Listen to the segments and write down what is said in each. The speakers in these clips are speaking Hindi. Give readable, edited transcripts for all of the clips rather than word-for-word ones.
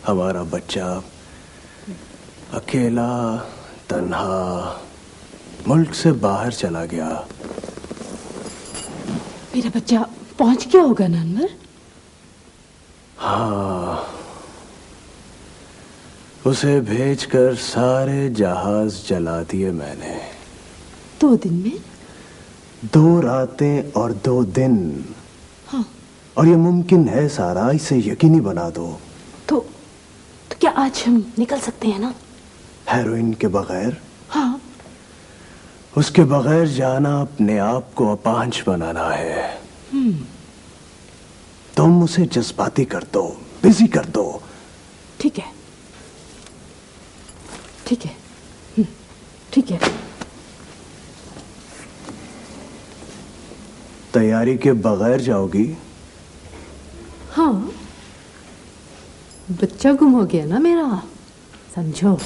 हमारा बच्चा अकेला तन्हा मुल्क से बाहर चला गया। मेरा बच्चा पहुंच गया होगा ना अनवर? हाँ, उसे भेजकर सारे जहाज जला दिए मैंने। 2 दिन में? 2 रातें और 2 दिन। हाँ। और ये मुमकिन है सारा, इसे यकीनी बना दो। तो क्या आज हम निकल सकते हैं ना? हेरोइन के बगैर? हाँ। उसके बगैर जाना अपने आप को अपांच बनाना है। तुम उसे जज्बाती कर दो, बिजी कर दो। ठीक है, ठीक है, ठीक है। तैयारी के बगैर जाओगी? हाँ, बच्चा गुम हो गया ना मेरा, समझो।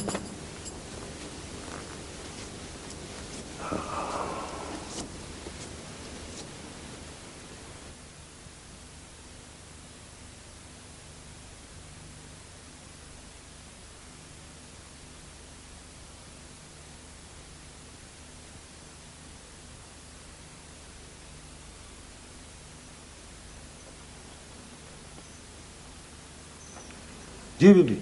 जी बीबी।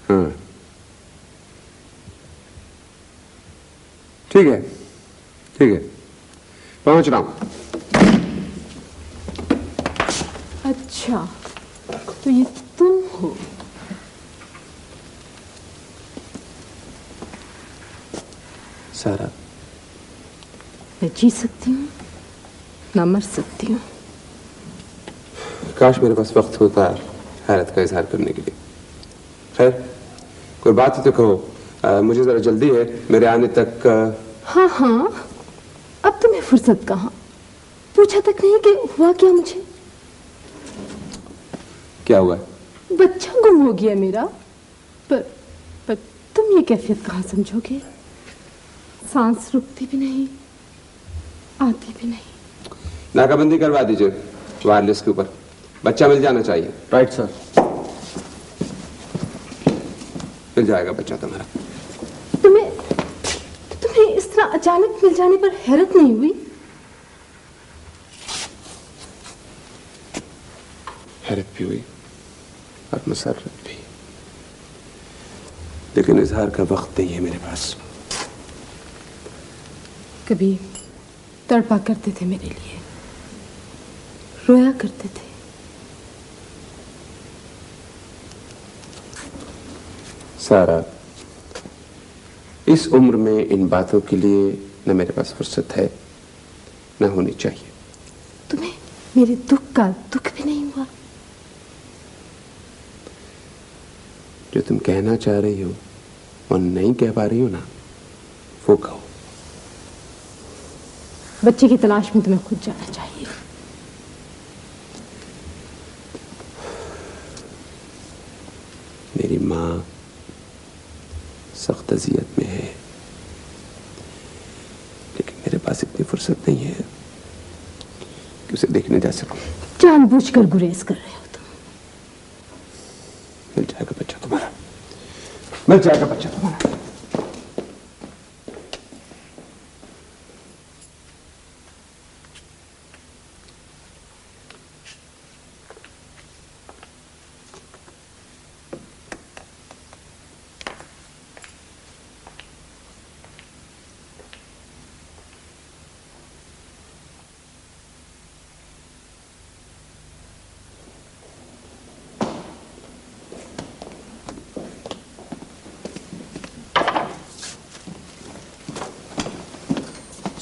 हाँ, ठीक है, ठीक है, पहुंच रहा हूं। अच्छा, तो ये तुम हो? सारा, मैं जी सकती हूँ, ना मर सकती हूँ। काश मेरे पास वक्त होता हैरत का इजहार करने के लिए। खैर, कोई बात तो कहो। मुझे जरा जल्दी है, मेरे आने तक। हाँ हाँ, अब तुम्हें फुर्सत कहाँ? पूछा तक नहीं कि हुआ क्या मुझे? क्या हुआ? बच्चा गुम हो गया मेरा। पर तुम ये कैफियत कहाँ समझोगे? सांस रुकती भी नहीं, आती भी नहीं। नाकाबंदी करवा दीजिए वायरलेस के ऊपर। बच्चा मिल जाना चाहिए। Right sir. मिल जाएगा बच्चा तुम्हारा। तुम्हें इस तरह अचानक मिल जाने पर हैरत नहीं हुई? हैरत भी हुई और मसरत भी, लेकिन इजहार का वक्त नहीं है मेरे पास। कभी तड़पा करते थे मेरे लिए, रोया करते थे। सारा, इस उम्र में इन बातों के लिए न मेरे पास फुर्सत है, न होनी चाहिए। तुम्हें मेरे दुख का दुख भी नहीं हुआ? जो तुम कहना चाह रही हो और नहीं कह पा रही हो ना, वो कहो। बच्चे की तलाश में तुम्हें खुद जाना चाहिए। मेरी माँ सख्त अजियत में है, लेकिन मेरे पास इतनी फुर्सत नहीं है कि उसे देखने जा सकूं। जानबूझकर गुरेज कर रहे हो तुम। मिल जाएगा बच्चा तुम्हारा, मिल जाएगा बच्चा तुम्हारा।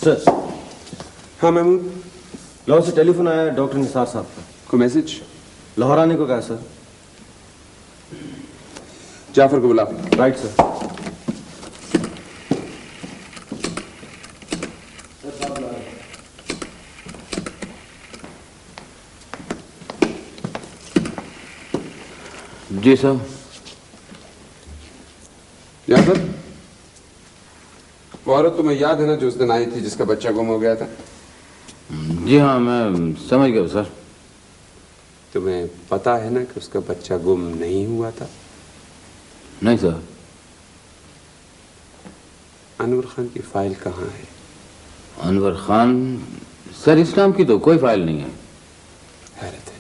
सर। हाँ महमूद। लाहौर से टेलीफोन आया डॉक्टर निसार साहब का। कोई मैसेज? लाहौर आने को कहा सर। जाफर को बुला। Right sir. जी साहब। जाफर, वो औरत तुम्हें याद है ना जो उस दिन आई थी जिसका बच्चा गुम हो गया था? जी हाँ, मैं समझ गया सर। तुम्हें पता है ना कि उसका बच्चा गुम नहीं हुआ था? नहीं सर। अनवर खान की फाइल कहाँ है? अनवर खान? सर इस नाम की तो कोई फाइल नहीं है। हैरत है।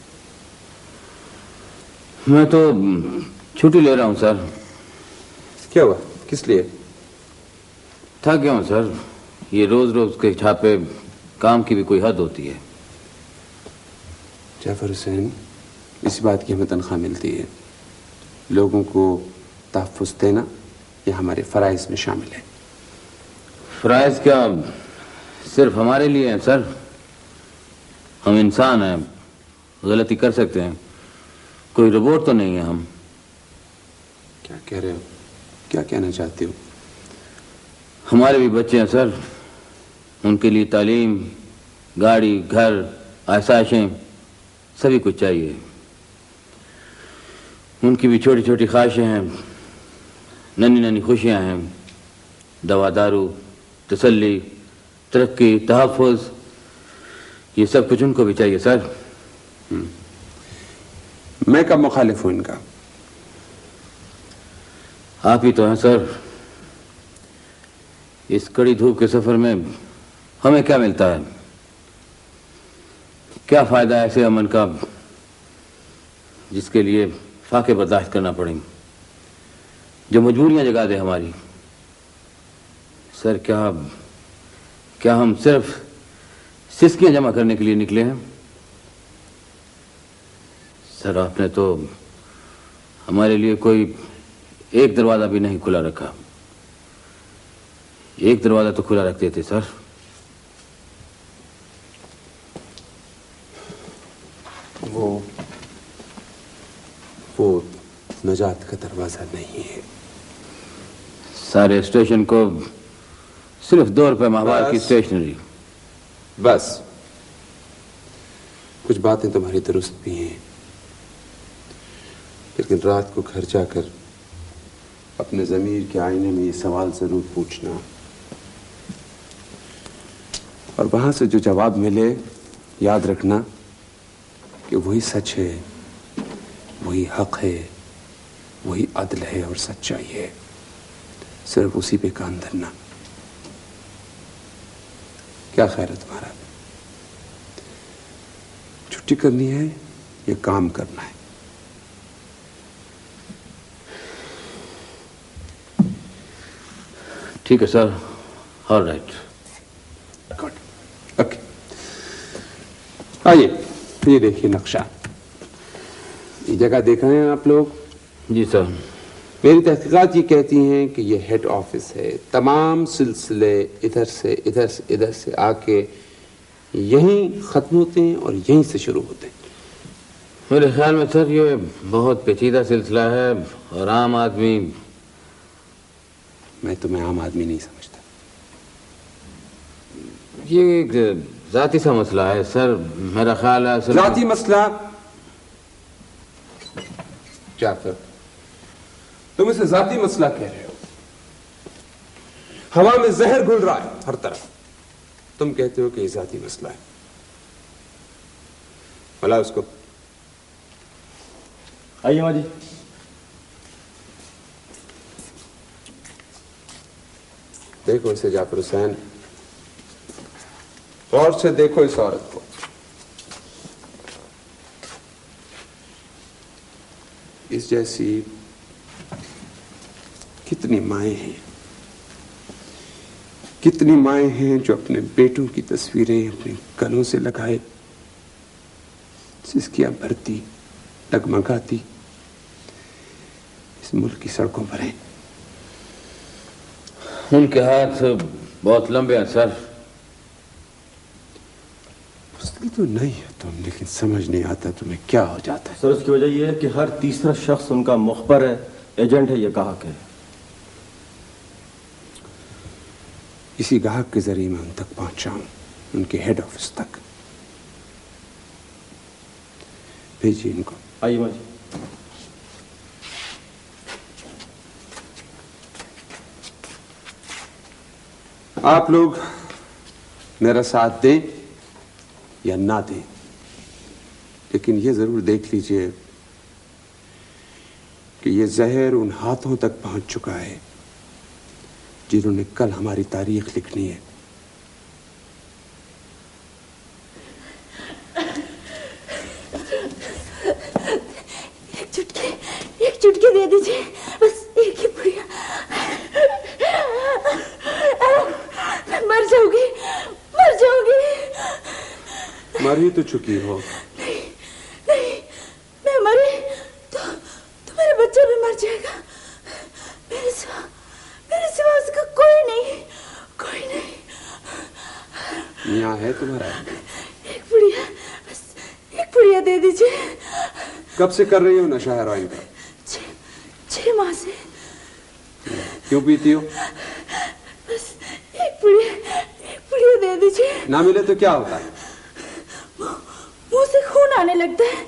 मैं तो छुट्टी ले रहा हूँ सर। क्या हुआ? किस लिए? थक गया हूँ सर। ये रोज रोज के छापे, काम की भी कोई हद होती है। जाफर हुसैन, इस बात की हमें तनख्वाह मिलती है। लोगों को तहफ़्फ़ुज़ देना ये हमारे फ़राइज़ में शामिल है। फ़राइज़ क्या सिर्फ हमारे लिए हैं सर? हम इंसान हैं, गलती कर सकते हैं, कोई रोबोट तो नहीं है हम। क्या कह रहे हो? क्या कहना चाहते हो? हमारे भी बच्चे हैं सर, उनके लिए तालीम, गाड़ी, घर, आसाइशें, सभी कुछ चाहिए। उनकी भी छोटी छोटी ख्वाहिशें हैं, नन्ही नन्ही खुशियां हैं, दवा दारू, तसल्ली, तरक्की, तहफ़्फ़ुज़, ये सब कुछ उनको भी चाहिए सर। मैं कब मुखालिफ हूँ इनका? आप ही तो हैं सर। इस कड़ी धूप के सफर में हमें क्या मिलता है? क्या फायदा ऐसे अमन का जिसके लिए फाके बर्दाश्त करना पड़ेंगे, जो मजबूरियां जगा दे हमारी। सर क्या हम सिर्फ सिस्कियां जमा करने के लिए निकले हैं? सर आपने तो हमारे लिए कोई एक दरवाजा भी नहीं खुला रखा। एक दरवाजा तो खुला रखते थे सर। वो नजात का दरवाजा नहीं है। सारे स्टेशन को सिर्फ 2 रुपए माहवार की स्टेशनरी। बस कुछ बातें तुम्हारी दुरुस्त भी हैं, लेकिन रात को घर जाकर अपने ज़मीर के आईने में ये सवाल जरूर पूछना, और वहां से जो जवाब मिले याद रखना कि वही सच है, वही हक है, वही अदल है और सच्चाई है। सिर्फ उसी पे कान धरना। क्या ख्याल है तुम्हारा? छुट्टी करनी है या काम करना है? ठीक है sir, all right. Good, okay. आइए, ये देखिए नक्शा। ये जगह देख रहे हैं आप लोग? जी सर। मेरी तहकीकात ये कहती हैं कि ये हेड ऑफिस है। तमाम सिलसिले इधर से इधर से इधर से आके यहीं ख़त्म होते हैं और यहीं से शुरू होते हैं। मेरे ख्याल में सर ये बहुत पेचीदा सिलसिला है और आम आदमी। मैं तुम्हें आम आदमी नहीं समझता। ये एक जाती सा मसला है सर, मेरा ख्याल है। जाती मसला? जाफर, तुम इसे जाती मसला कह रहे हो। हवा में जहर घुल रहा है हर तरफ, तुम कहते हो कि ये जाती मसला है। बुला उसको। आइए माँ जी। देखो इसे जाफर हुसैन, गौर से देखो इस औरत को। इस जैसी कितनी माएं हैं, कितनी माएं हैं जो अपने बेटों की तस्वीरें अपने गलों से लगाए सिसकियां भरती, डगमगाती इस मुल्क की सड़कों पर हैं। उनके हाथ बहुत लंबे हैं सर। मुश्किल तो नहीं है तुम, लेकिन समझ नहीं आता तुम्हें क्या हो जाता है। सर उसकी वजह यह है कि हर तीसरा शख्स उनका मुखबर है, एजेंट है, यह गाहक है। इसी गाहक के जरिए मैं उन तक पहुंचाऊं, उनके हेड ऑफिस तक। भेजिए इनको। आइए माँ जी। आप लोग मेरा साथ दें या ना दें, लेकिन ये जरूर देख लीजिए कि ये जहर उन हाथों तक पहुंच चुका है जिन्होंने कल हमारी तारीख लिखनी है। एक चुटकी दे दीजिए, बस एक ही पुड़िया। मैं मर जाऊंगी। मर ही तो चुकी हो। नहीं, मैं मरी तो मेरा बच्चा भी मर जाएगा। मेरे सिवा उसका कोई नहीं। यहाँ है तुम्हारा? एक पुड़िया दे दीजिए। कब से कर रही हो नशा हेरोइन का? 6 माह से। क्यों पीती हो? बस एक पुड़िया दे दीजिए। ना मिले तो क्या होता है? मुंह से खून आने लगता है,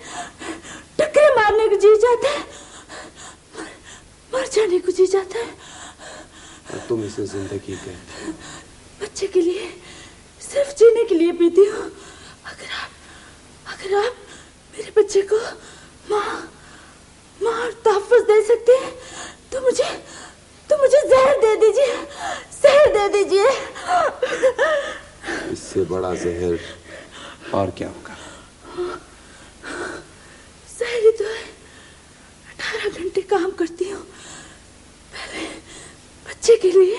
टक्कर मारने को जी जाता है, मर जाने को जी जाता है। और तुम इसे जिंदगी के बच्चे के लिए, सिर्फ जीने के लिए पीती हूँ। अगर आप मेरे बच्चे को माँ और तहफ़्फ़ुज़ दे सकते हैं तो मुझे जहर दे दीजिए। इससे बड़ा जहर और क्या होगा? जहर तो है। 18 घंटे काम करती हूँ, पहले बच्चे के लिए,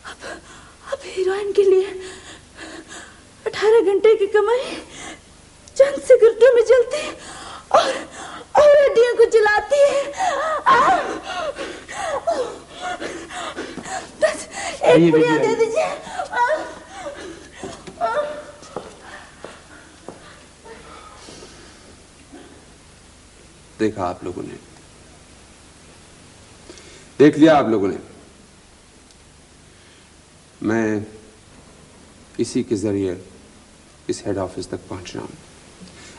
अब हीरोइन के लिए। 18 घंटे की कमाई चंद सिगरेटों में जलती और हड्डियों को जलाती है। बस एक पुड़िया दे दीजिए। देखा आप लोगों ने, देख लिया आप लोगों ने। मैं इसी के जरिए इस हेड ऑफिस तक पहुंच रहा हूं।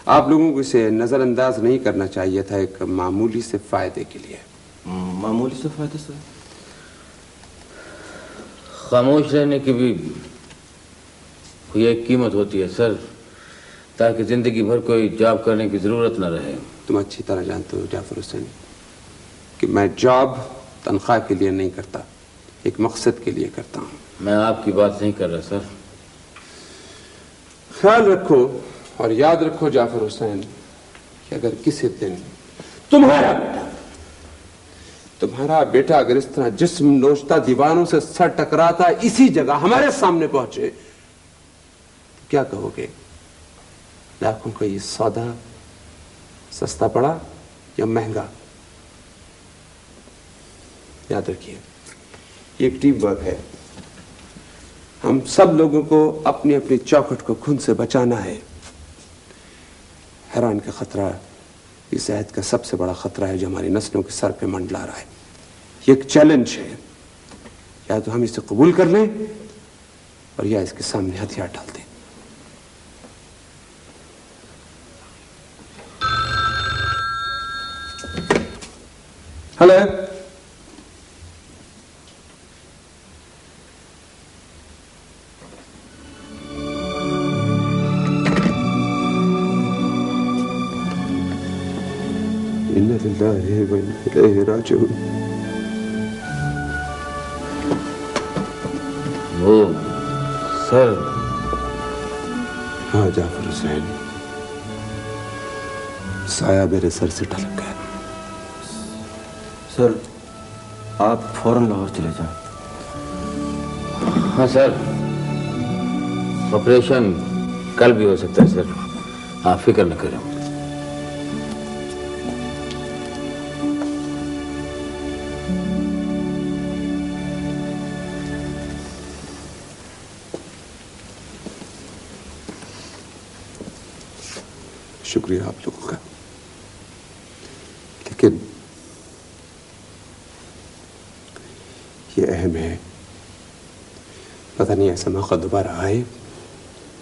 आप लोगों को इसे नजरअंदाज नहीं करना चाहिए था, एक मामूली से फायदे के लिए। मामूली से फायदे से? खामोश रहने की भी कोई एक कीमत होती है सर, ताकि जिंदगी भर कोई जॉब करने की जरूरत न रहे। तुम अच्छी तरह जानते हो जाफर हुसैन कि मैं जॉब तनख्वाह के लिए नहीं करता, एक मकसद के लिए करता हूं। मैं आपकी बात नहीं कर रहा सर। ख्याल रखो और याद रखो जाफर हुसैन कि अगर किसी दिन तुम्हारा बेटा अगर इस तरह जिस्म नोचता दीवानों से सर टकराता इसी जगह हमारे सामने पहुंचे तो क्या कहोगे? लाखों का ये सौदा सस्ता पड़ा या महंगा? याद रखिए, ये एक टीम वर्क है। हम सब लोगों को अपनी अपनी चौखट को खून से बचाना है। हेरोइन का खतरा इस सेहत का सबसे बड़ा खतरा है जो हमारी नस्लों के सर पे मंडला रहा है। ये एक चैलेंज है, या तो हम इसे कबूल कर लें और या इसके सामने हथियार डाल दें। हेलो, इन्ना लिल्लाहि व इन्ना इलैहि राजिऊन। वो सर। हाँ जाफर हुसैन, साया मेरे सर से ढलक गया। सर आप फौरन लाहौर चले जाएं। हाँ सर, ऑपरेशन कल भी हो सकता है सर, आप फिक्र न करें। शुक्रिया आप लोगों का, लेकिन ये अहम है, पता नहीं ऐसा मौका दोबारा आए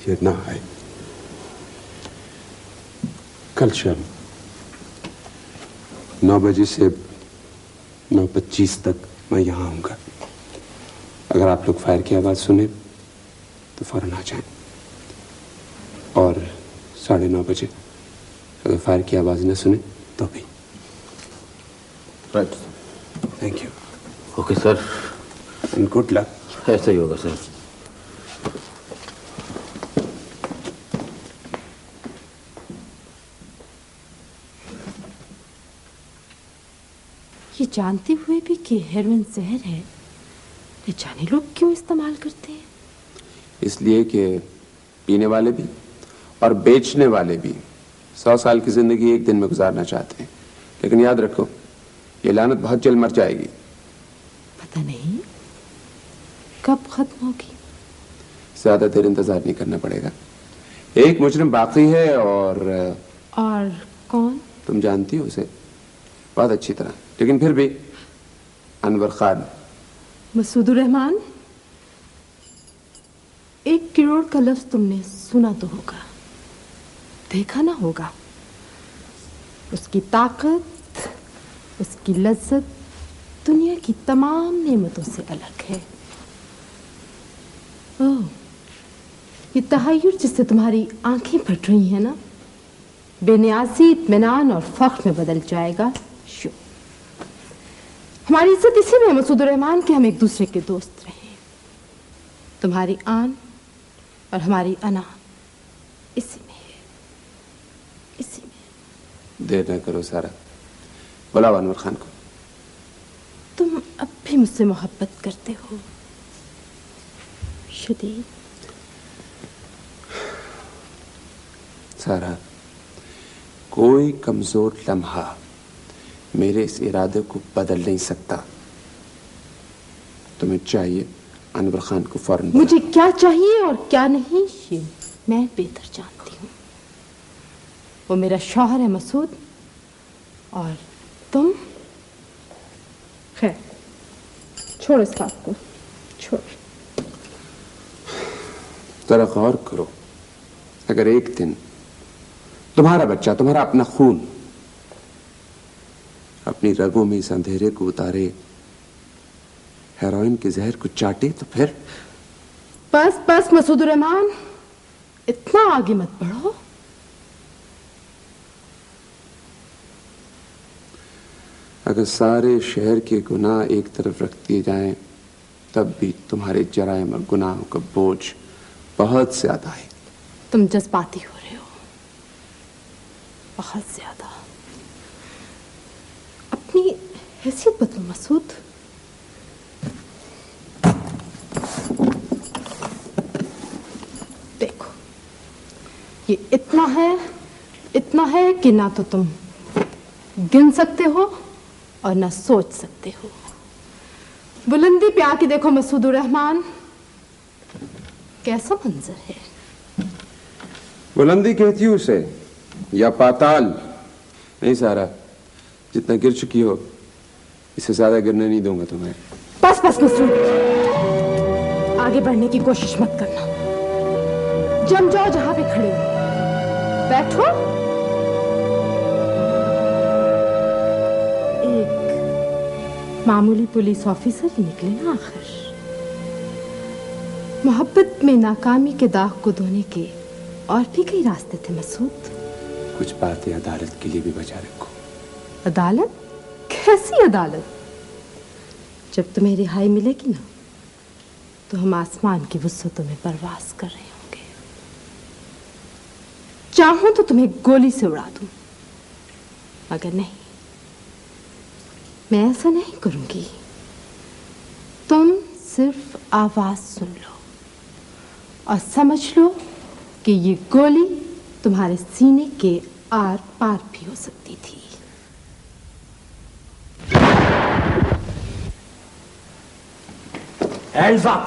या ना आए। कल शाम 9 बजे से 9:25 तक मैं यहां आऊंगा। अगर आप लोग फायर की आवाज सुने तो फौरन आ जाएं, और 9:30 बजे अगर फायर की आवाज न सुने तो भी। Right. Thank you. Okay sir, and good luck. ऐसा ही होगा सर। ये जानते हुए भी कि हेरोइन जहर है, ये जाने लोग क्यों इस्तेमाल करते हैं? इसलिए कि पीने वाले भी और बेचने वाले भी 100 साल की जिंदगी एक दिन में गुजारना चाहते हैं, लेकिन याद रखो ये लानत बहुत जल्द मर जाएगी। पता नहीं कब खत्म होगी। ज्यादा देर इंतजार नहीं करना पड़ेगा। एक मुजरिम बाकी है, और कौन? तुम जानती हो उसे बहुत अच्छी तरह, लेकिन फिर भी अनवर खान। मसूदुर रहमान। 1 करोड़ का लफ्ज तुमने सुना तो होगा, देखा ना होगा। उसकी ताकत, उसकी लज्जत दुनिया की तमाम नेमतों से अलग है। ओह, ये तहय्युर जिससे तुम्हारी आंखें फट रही हैं ना, बेनियाजी इत्मीनान और फख्र में बदल जाएगा। शो, हमारी इज्जत इसी में है मसूदुर रहमान कि हम एक दूसरे के दोस्त रहे। तुम्हारी आन और हमारी अना इसी में है, इसी में। देर न करो सारा, बुलाओ अनवर खान को। तुम अब भी मुझसे मोहब्बत करते हो शदीद? सारा, कोई कमजोर लम्हा मेरे इस इरादे को बदल नहीं सकता। तुम्हें चाहिए अनवर खान को फौरन। मुझे क्या चाहिए और क्या नहीं ये मैं बेहतर जानती हूँ। वो मेरा शौहर है मसूद, और तुम। खैर छोड़ इस बात को, छोड़। जरा गौर करो, अगर एक दिन तुम्हारा बच्चा, तुम्हारा अपना खून अपनी रगों में इस अंधेरे को उतारे, हेरोइन के जहर को चाटे, तो फिर? बस बस मसूदुर रहमान, इतना आगे मत बढ़ो। अगर सारे शहर के गुनाह एक तरफ रख दिए जाएं, तब भी तुम्हारे जराइम और गुनाहों का बोझ बहुत ज्यादा है। तुम जज्बाती हो रहे हो, बहुत ज्यादा। अपनी हैसियत बदलो मसूद। देखो, ये इतना है कि ना तो तुम गिन सकते हो और ना सोच सकते हो। बुलंदी पे आके देखो मसूदुर रहमान, कैसा मंजर है। बुलंदी कहती हूँ उसे, या पाताल? नहीं सारा, जितना गिर चुकी हो इससे ज्यादा गिरने नहीं दूंगा तुम्हें। बस बस मसूद, आगे बढ़ने की कोशिश मत करना। जम जाओ जहां पे खड़े हो, बैठो। एक मामूली पुलिस ऑफिसर ही निकले ना आखिर। मोहब्बत में नाकामी के दाग को धोने के और भी कई रास्ते थे मसूद। कुछ बातें अदालत के लिए भी बचा रखो। अदालत? कैसी अदालत? जब तुम्हें रिहाई मिलेगी ना, तो हम आसमान की वुसअतों में परवास कर रहे होंगे। चाहूं तो तुम्हें गोली से उड़ा दूं, मगर नहीं, मैं ऐसा नहीं करूंगी। तुम सिर्फ आवाज सुन लो और समझ लो कि ये गोली तुम्हारे सीने के आर पार भी हो सकती थी। Hands up!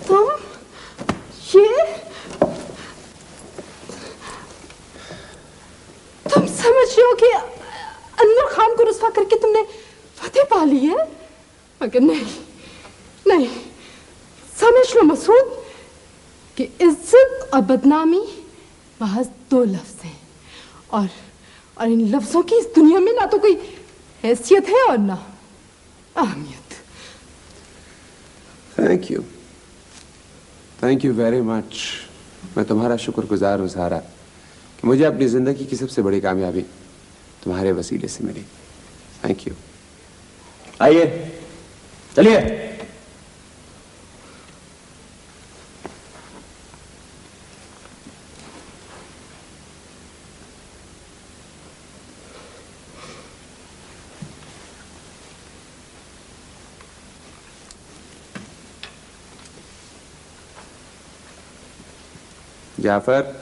तुम ये तुम समझ रहे हो कि अनवर खान को रुस्वा करके तुमने फतेह पा ली है? मगर नहीं नहीं, समझ लो मसूद कि इज्जत और बदनामी महज 2 लफ्ज हैं, और इन लफ्जों की इस दुनिया में ना तो कोई हैसियत है और ना अहमियत। Thank you very much. मैं तुम्हारा शुक्रगुजार हूँ सारा कि मुझे अपनी जिंदगी की सबसे बड़ी कामयाबी तुम्हारे वसीले से मिली। Thank you. आइए, चलिए। जाफर,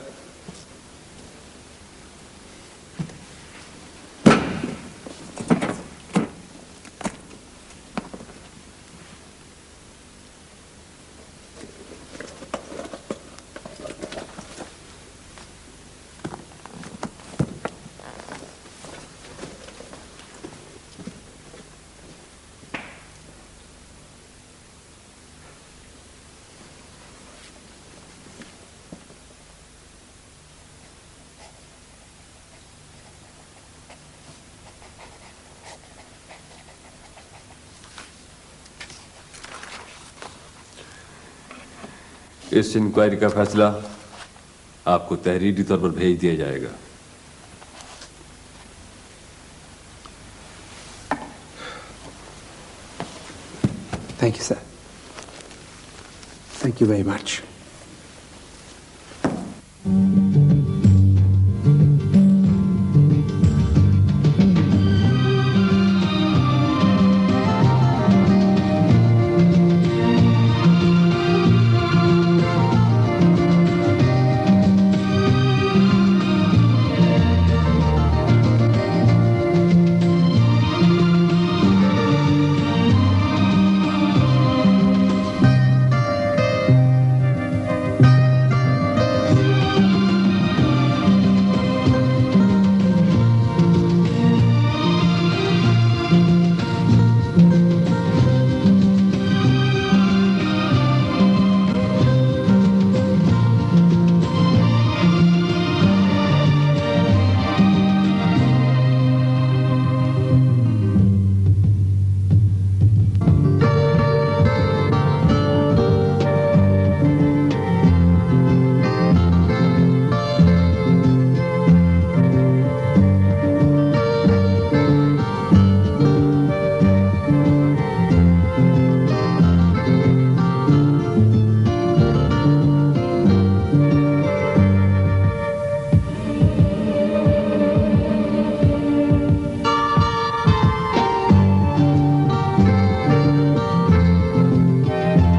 इस इंक्वायरी का फैसला आपको तहरीरी तौर पर भेज दिया जाएगा। Thank you sir. Thank you very much.